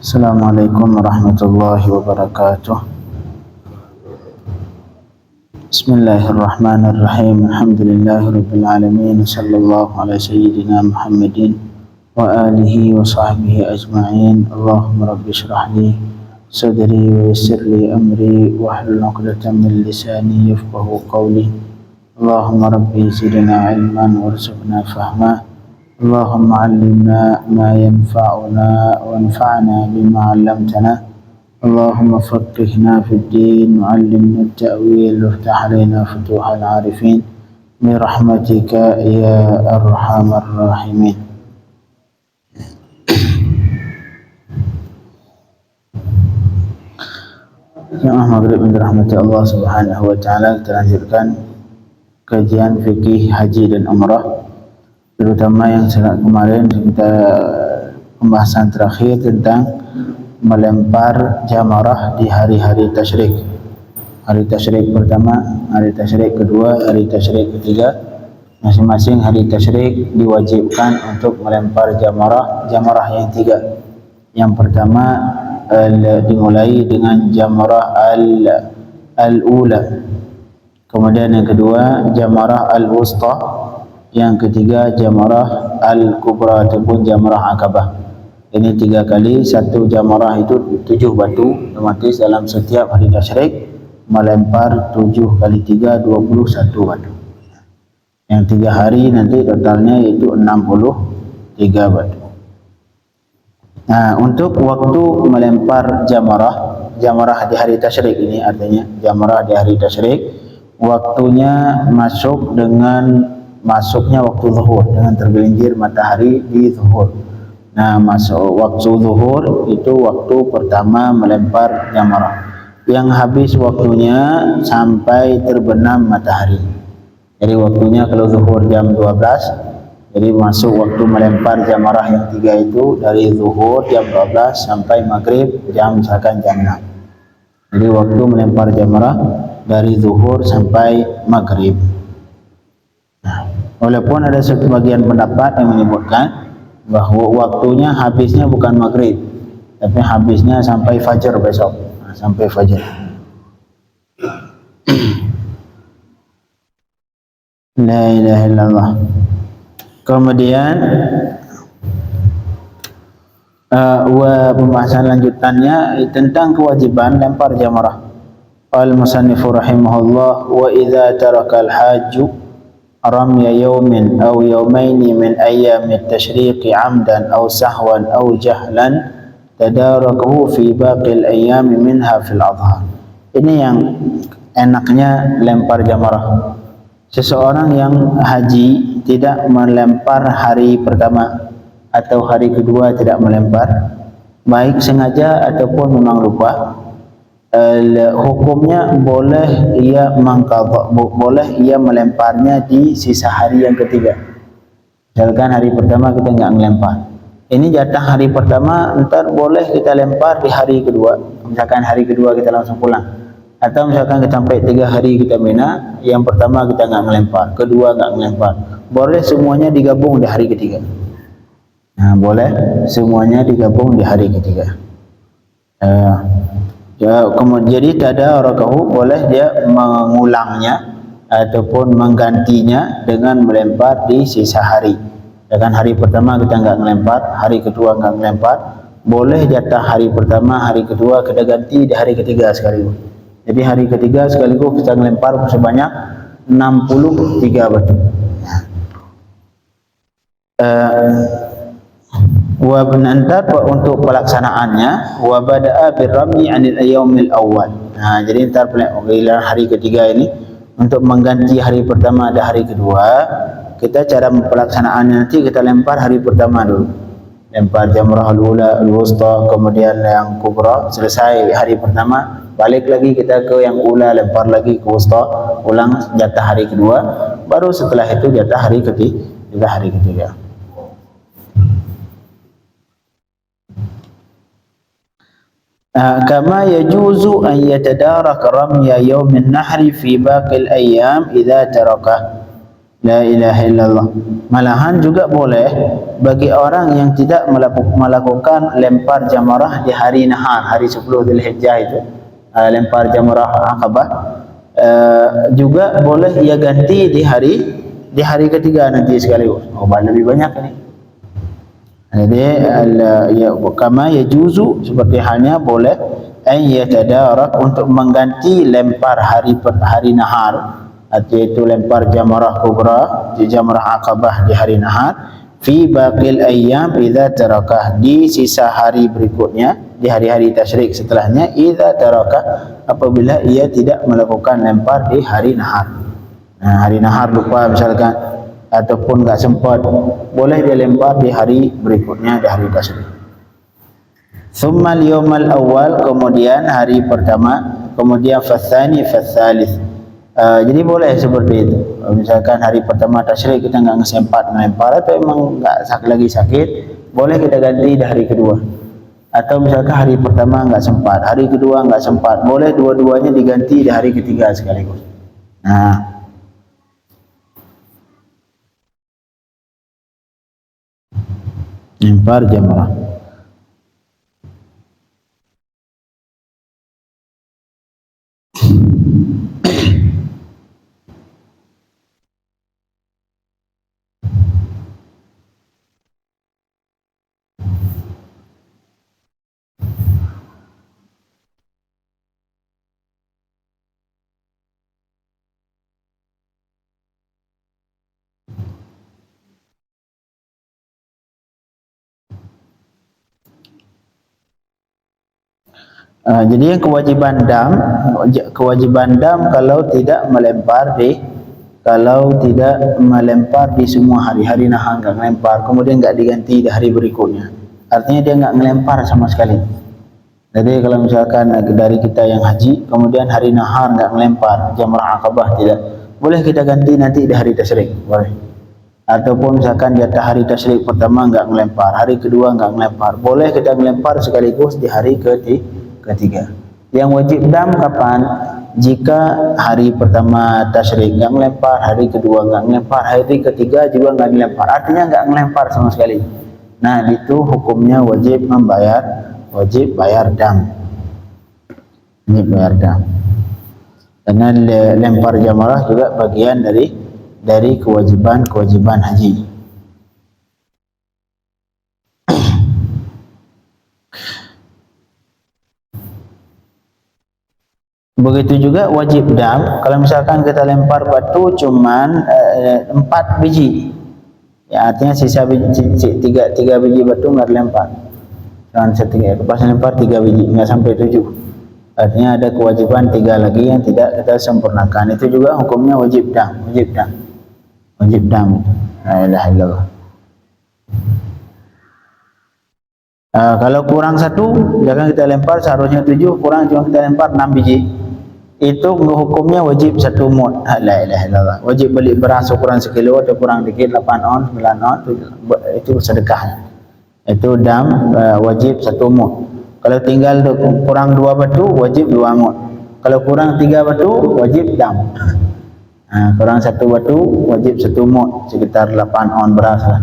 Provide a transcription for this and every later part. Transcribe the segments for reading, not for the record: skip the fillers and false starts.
Assalamualaikum warahmatullahi wabarakatuh. Bismillahirrahmanirrahim. Alhamdulillahirabbil alamin. Sallallahu ala sayyidina Muhammadin wa alihi wa sahbihi ajma'in. Allahumma rabbi shrah li sadri wa yassir li amri wa hlul 'uqdatam min lisani yafqahu qawli. Allahumma rabbi zidna ilman warzuqna fahma. Allahumma 'allimna ma yanfa'una wanfa'na bima 'allamtana. Allahumma faqqihna fid din wa 'allimna at-ta'wil waftah 'alaina futuhal 'arifin bi rahmatika ya arhamar rahimin. Jemaah maghrib yang dirahmati Allah Subhanahu wa taala, kita lanjutkan kajian fikih haji dan umrah, terutama yang kemarin kita pembahasan terakhir tentang melempar jamarah di hari-hari tasyrik. Hari tasyrik pertama, hari tasyrik kedua, hari tasyrik ketiga. Masing-masing hari tasyrik diwajibkan untuk melempar jamarah yang tiga. Yang pertama dimulai dengan jamarah al-ula. Kemudian yang kedua jamarah al-wusta. Yang ketiga jamarah al-kubra ataupun jamarah akabah. Ini 3 kali, satu jamarah itu 7 batu. Otomatis dalam setiap hari tasyrik melempar 7 kali 3 21 batu. Yang 3 hari nanti totalnya itu 63 batu. Nah, untuk waktu melempar jamarah di hari tasyrik ini, artinya jamarah di hari tasyrik waktunya masuk dengan masuknya waktu zuhur, dengan tergelincir matahari di zuhur. Nah, masuk waktu zuhur itu waktu pertama melempar jamarah, yang habis waktunya sampai terbenam matahari. Jadi waktunya kalau zuhur jam 12, jadi masuk waktu melempar jamarah yang 3 itu dari zuhur jam 12 sampai maghrib misalkan jam 6. Jadi waktu melempar jamarah dari zuhur sampai maghrib. Walaupun ada sebagian pendapat yang menyebutkan bahawa waktunya habisnya bukan maghrib, tapi habisnya sampai fajar besok. Sampai fajar. La ilaha illallah. Kemudian pembahasan lanjutannya tentang kewajiban lempar jamarah. Al-musannifu rahimahullah, wa idza taraka al-hajju رمي يوم أو يومين من أيام التشريق عمدا أو سهوا أو جهلا تداركه في باقي الأيام منها في الأظهر. Ini yang enaknya lempar jamarah. Seseorang yang haji tidak melempar hari pertama atau hari kedua tidak melempar, baik sengaja ataupun memang lupa, hukumnya boleh ia mengqadha, boleh ia melemparnya di sisa hari yang ketiga. Misalkan hari pertama kita enggak melempar, ini jatah hari pertama, entar boleh kita lempar di hari kedua. Misalkan hari kedua kita langsung pulang, atau misalkan kita sampai 3 hari kita Mina, yang pertama kita enggak melempar, kedua enggak melempar, boleh semuanya digabung di hari ketiga. Nah, boleh semuanya digabung di hari ketiga. Kemudian jadi tadarakahu, boleh dia mengulangnya ataupun menggantinya dengan melempar di sisa hari. Dengan hari pertama kita enggak melempar, hari kedua enggak melempar, boleh jatah hari pertama, hari kedua kita ganti di hari ketiga sekaligus. Jadi hari ketiga sekaligus kita melempar sebanyak 63 batu. Wa benantar untuk pelaksanaannya, wa bada'a birrami 'anil yaumil awwal. Nah, jadi entar bila hari ketiga ini untuk mengganti hari pertama dan hari kedua, kita cara pelaksanaannya nanti kita lempar hari pertama dulu. Lempar jamrah al-ula, al-wusta, kemudian yang kubra. Selesai hari pertama, balik lagi kita ke yang ula, lempar lagi ke wusta, ulang jatah hari kedua, baru setelah itu jatah hari ketiga. Kama yajuzu an yatadarak ramya yaumin nahri fi baqil ayyam idza tarakah. La ilaha illallah. Malahan juga boleh bagi orang yang tidak melakukan lempar jamarah di hari nahar, hari 10 Dzulhijjah itu, lempar jamarah Aqabah, juga boleh ia ganti di hari ketiga nanti sekaligus. Oh, lebih banyak ini. Jadi ya kama yajuzu, seperti halnya boleh yatadarak, untuk mengganti lempar hari nahar, yaitu lempar jamarah kubra, jamarah Aqabah di hari nahar, fi baqil ayyam idza tarakah, di sisa hari berikutnya, di hari-hari tasyrik setelahnya, idza tarakah, apabila ia tidak melakukan lempar di hari nahar. Nah, hari nahar lupa misalkan, ataupun enggak sempat, boleh dia lempar di hari berikutnya, di hari tasyrik. Tsumma al-yawmal awwal, kemudian hari pertama, kemudian fatsani fatsalits. Jadi boleh seperti itu. Misalkan hari pertama tasyrik kita enggak sempat melempar, atau memang enggak lagi sakit, boleh kita ganti di hari kedua. Atau misalkan hari pertama enggak sempat, hari kedua enggak sempat, boleh dua-duanya diganti di hari ketiga sekaligus. Nah, lempar jamarah. Jadi yang kewajiban dam kalau tidak melempar di semua hari nahar enggak melempar, kemudian enggak diganti di hari berikutnya, artinya dia enggak melempar sama sekali. Jadi kalau misalkan dari kita yang haji, kemudian hari nahar enggak melempar jamarah Aqabah, tidak boleh kita ganti nanti di hari tasyrik, boleh. Ataupun misalkan di hari tasyrik pertama enggak melempar, hari kedua enggak melempar, boleh kita melempar sekaligus di hari ketiga. Yang wajib dam kapan? Jika hari pertama tasyrik enggak melempar, hari kedua enggak melempar, hari ketiga juga enggak melempar, artinya enggak melempar sama sekali. Nah, itu hukumnya wajib bayar dam. Wajib bayar dam. Karena lempar jamarah juga bagian dari kewajiban haji. Begitu juga wajib dam, kalau misalkan kita lempar batu cuman 4 biji, ya artinya sisa biji, tiga biji batu enggak dilempar, cuman pas lempar 3 biji, enggak sampai 7, artinya ada kewajiban 3 lagi yang tidak kita sempurnakan. Itu juga hukumnya wajib dam. La ilaha illallah. Kalau kurang 1, jangan kita lempar seharusnya 7, kurang cuma kita lempar 6 biji, itu hukumnya wajib 1 mud. La ilaha illallah. Wajib beli beras ukuran sekilo atau kurang dikit, 8 on, 9 on, itu sedekah. Itu dam, wajib 1 mud. Kalau tinggal kurang 2 batu, wajib 2 mud. Kalau kurang 3 batu, wajib dam. Kurang 1 batu, wajib 1 mud, sekitar 8 on beras lah.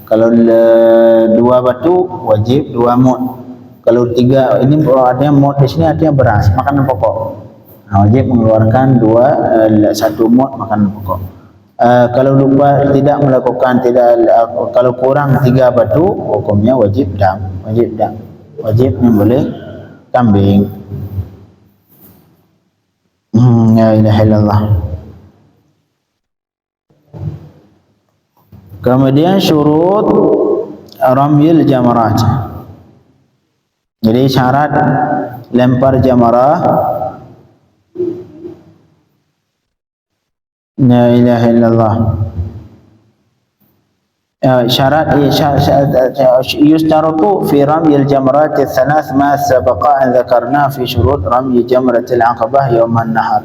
Kalau 2 batu, wajib 2 mud. Kalau 3, ini artinya mud di sini artinya beras, makanan pokok. Wajib mengeluarkan 1 mud makanan pokok. Kalau lupa tidak melakukan, kalau kurang 3 batu, hukumnya wajib dam. Wajib menyembelih kambing. La ilaha illallah. Kemudian syurut ramyil jamarat. Jadi syarat lempar jamarah, la ilaha illallah. Syarat yustarutu fi ramyil jamarat thalath ma sabaqa an dzakarna fi syurut ramyi jamratil aqabah yauman nahar.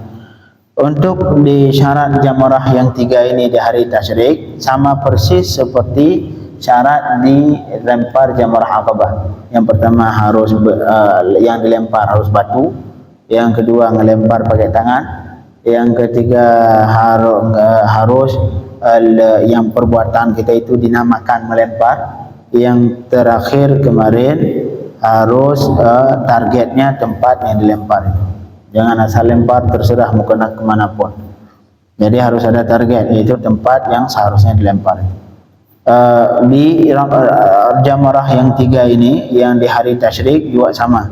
Untuk di syarat jamarah yang 3 ini di hari tasyrik sama persis seperti syarat di lempar jamarah Aqabah. Yang pertama harus yang dilempar harus batu, yang kedua ngelempar pakai tangan, yang ketiga harus yang perbuatan kita itu dinamakan melempar. Yang terakhir kemarin harus targetnya tempat yang dilempar itu. Jangan asal lempar terserah mau kena kemanapun. Jadi harus ada target, yaitu tempat yang seharusnya dilempar. Di jamarah yang 3 ini, yang di hari tasyrik juga sama.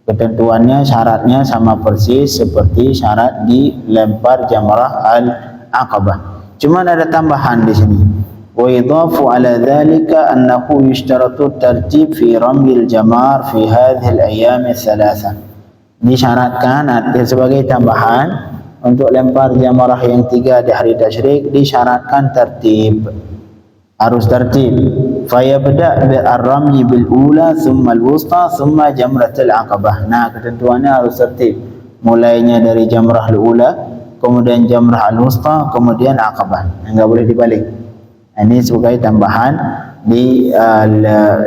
Ketentuannya, syaratnya sama persis seperti syarat dilempar jamarah al-aqabah. Cuma ada tambahan di sini. Wa idhafu ala dhalika annahu yushtaratu tartib fi ramil jamar fi hadhihi al-ayyam ats-tsalatsa. Disyaratkan sebagai tambahan untuk lempar jamarah yang 3 di hari tasyrik, disyaratkan tertib. Harus tertib. Fa yabda' bil-ramyi bil-ula thumma al-wusta thumma jamratul aqabah. Nah, ketentuannya harus tertib. Mulainya dari jamrah al-ula, kemudian jamrah al-wusta, kemudian aqabah. Enggak boleh dibalik. Ini sebagai tambahan di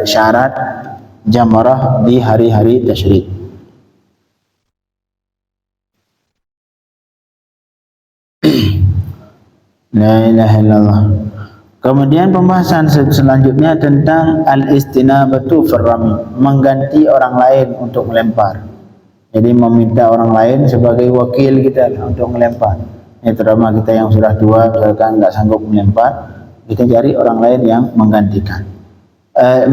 syarat jamarah di hari-hari tasyrik. La ilaha illallah. Kemudian pembahasan selanjutnya tentang al-istinabatu firrami, mengganti orang lain untuk melempar. Jadi meminta orang lain sebagai wakil kita untuk melempar. Ini terutama kita yang sudah tua, misalkan nggak sanggup melempar, kita cari orang lain yang menggantikan.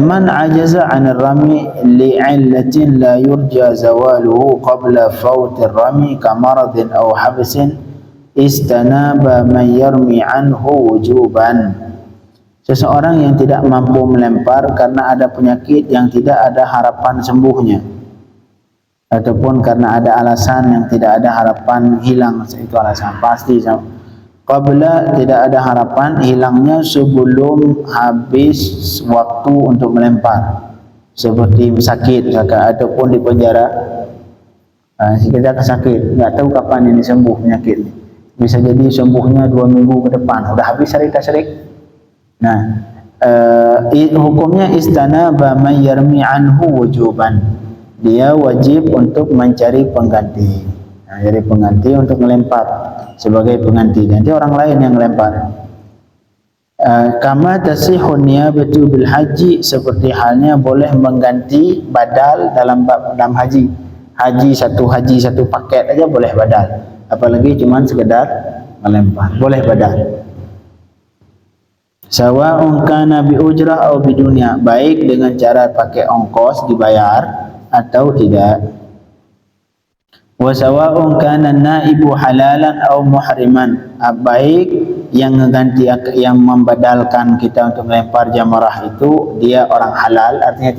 Man ajaza 'anil rami li'illatin la yurja zawaluhu qabla fawtir rami kamaradin aw habsin istanaba man yarmi anhu wujuban. Seseorang yang tidak mampu melempar karena ada penyakit yang tidak ada harapan sembuhnya, ataupun karena ada alasan yang tidak ada harapan hilang, itu alasan pasti qabla, tidak ada harapan hilangnya sebelum habis waktu untuk melempar, seperti sakit ataupun di penjara. Kita sakit, nggak tahu kapan ini sembuh penyakit. Bisa jadi sembuhnya 2 minggu ke depan, udah habis hari tasyrik. Nah, hukumnya istanaba man yarmi anhu wujuban. Dia wajib untuk mencari pengganti. Nah, jadi pengganti untuk melempar sebagai pengganti. Nanti orang lain yang melempar. Kama tasihun niyabatu bil haji, seperti halnya boleh mengganti badal dalam haji. Haji satu paket aja boleh badal. Apalagi cuma sekedar melempar, boleh badal. Sawa'un kana bi ujrah atau bidunya, baik dengan cara pakai ongkos dibayar atau tidak. Wa sawa'un kana naibu halalan atau muhriman, baik yang mengganti, yang membadalkan kita untuk melempar jamarah itu dia orang halal, artinya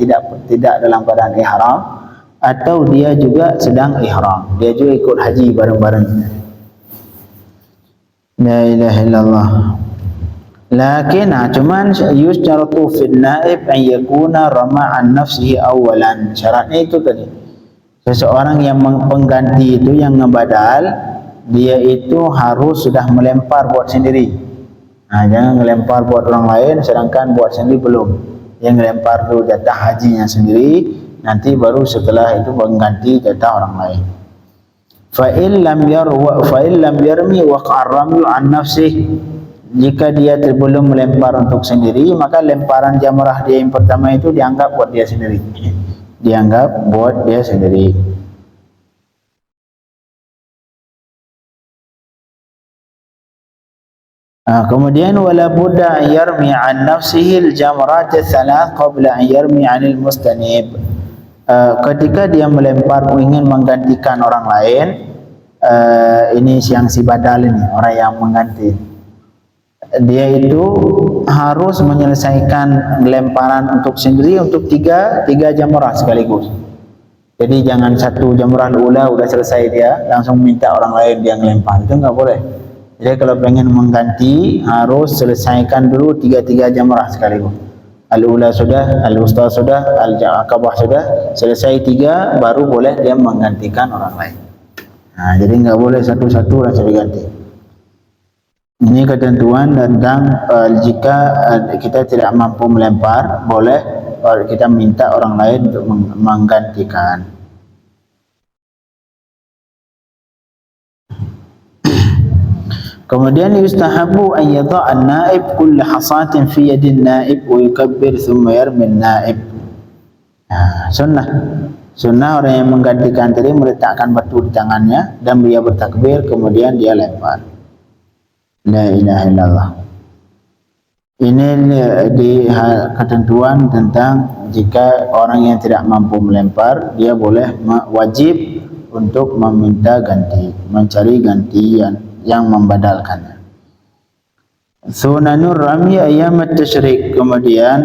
tidak dalam keadaan ihram, atau dia juga sedang ihram, dia juga ikut haji bareng-bareng. La ilaha illallah. Lakin cuman yustaratu fil naib an yakuna rama'an nafsihi awalan. Syaratnya itu tadi, seseorang yang pengganti itu, yang ngebadal, dia itu harus sudah melempar buat sendiri. Nah, jangan melempar buat orang lain sedangkan buat sendiri belum. Yang melempar dulu jatah hajinya sendiri, nanti baru setelah itu mengganti jatah orang lain. Fa in lam yarmi waqa'a ramyu an nafsihi. Jika dia belum melempar untuk sendiri, maka lemparan jamrah dia yang pertama itu dianggap buat dia sendiri. Dianggap buat dia sendiri. Kemudian wala budda an yarmi an nafsihi al-jamrat ats-tsalath qabla an yarmi 'anil mustanib. Ketika dia melempar ingin menggantikan orang lain, ini yang si badal ini, orang yang mengganti, dia itu harus menyelesaikan lemparan untuk sendiri untuk tiga jamrah sekaligus. Jadi jangan satu jamrah ula udah selesai dia langsung minta orang lain dia ngelempar, itu nggak boleh. Jadi kalau pengen mengganti harus selesaikan dulu tiga jamrah sekaligus. Al-ula sudah, al-wusta sudah, al-aqabah sudah, selesai 3 baru boleh dia menggantikan orang lain. Nah, jadi nggak boleh satu-satu langsung diganti. Ini ketentuan tentang jika kita tidak mampu melempar, boleh kita minta orang lain untuk menggantikan. Kemudian yustahabu an yadha'a an-na'ib kull hasatin fi yadin na'ib wa yukabbir thumma yarmi an-na'ib. Sunnah. Sunnah orang yang menggantikan tadi meletakkan batu di tangannya dan dia bertakbir kemudian dia lempar. La ilaha illallah. Ini di ketentuan tentang jika orang yang tidak mampu melempar, dia boleh wajib untuk meminta ganti, mencari gantian yang membadalkannya. Sunanur rami ayyam at-tasyrik. Kemudian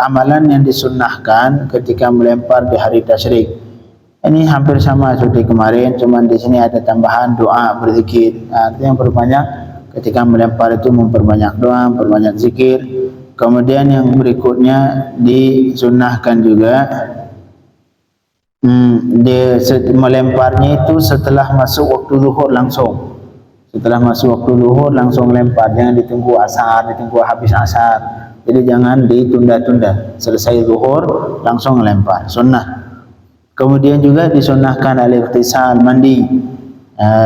amalan yang disunnahkan ketika melempar di hari tasyrik. Ini hampir sama seperti kemarin, cuma di sini ada tambahan doa, berzikir. Itu yang perbanyak ketika melempar itu memperbanyak doa, memperbanyak zikir. Kemudian yang berikutnya disunnahkan juga melemparnya itu setelah masuk waktu zuhur langsung. Setelah masuk waktu zuhur langsung lempar, jangan ditunggu asar, ditunggu habis asar. Jadi jangan ditunda-tunda. Selesai zuhur langsung lempar. Sunnah. Kemudian juga disunnahkan al-ightisal, mandi.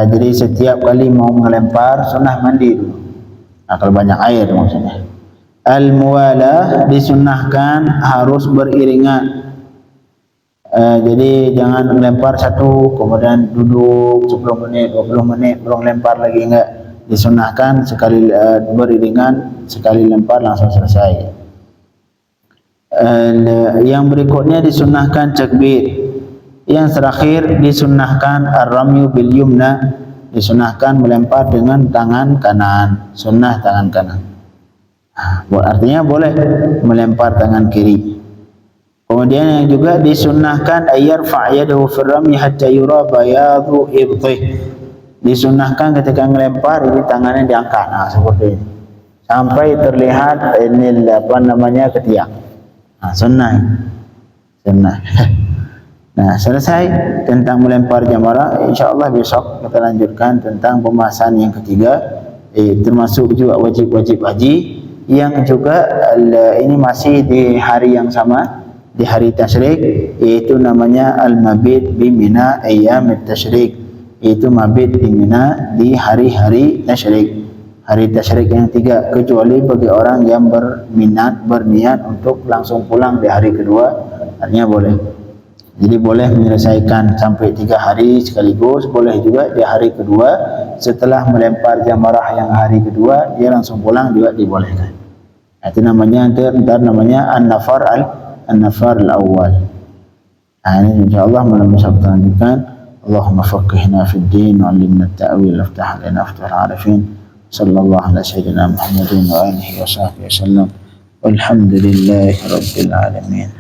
Jadi setiap kali mau melempar sunnah mandi dulu. Kalau banyak air maksudnya. Al-muwalah disunnahkan harus beriringan. Jadi jangan melempar satu kemudian duduk 10 menit 20 menit belum lempar lagi, enggak. Disunnahkan sekali beriringan, sekali lempar langsung selesai. Yang berikutnya disunnahkan takbir. Yang terakhir disunnahkan ar-ramyu bil yumna, disunnahkan melempar dengan tangan kanan, sunnah tangan kanan. Artinya boleh melempar tangan kiri. Kemudian yang juga disunnahkan ayyarfa' yadahu fir ramy hatta yura bayadu ibtih. Disunnahkan ketika melempar ini tangannya diangkat, seperti ini, sampai terlihat ini apa namanya ketiak. Sunnah. Sunnah. Nah, selesai tentang melempar jamrah. InsyaAllah besok kita lanjutkan tentang pembahasan yang ketiga, termasuk juga wajib-wajib haji, yang juga ini masih di hari yang sama, di hari tasyrik, yaitu namanya al-mabit bi Mina ayyam at-tasyrik, yaitu mabit di Mina di hari-hari tasyrik, hari tasyrik yang 3, kecuali bagi orang yang berniat untuk langsung pulang di hari kedua, artinya boleh. Jadi boleh menyelesaikan sampai 3 hari sekaligus, boleh juga di hari kedua setelah melempar jamrah yang hari kedua dia langsung pulang juga dibolehkan. Itu namanya namanya an-nafar al-awwal. Ini insyaallah malam besok kita lanjutkan. Allahumma faqihna fid din wa 'allimna at-ta'wil waftah lana fathul 'arifin. Sallallahu ala sayyidina Muhammadin wa alihi wa sahbihi wasallam. Walhamdulillahi rabbil alamin.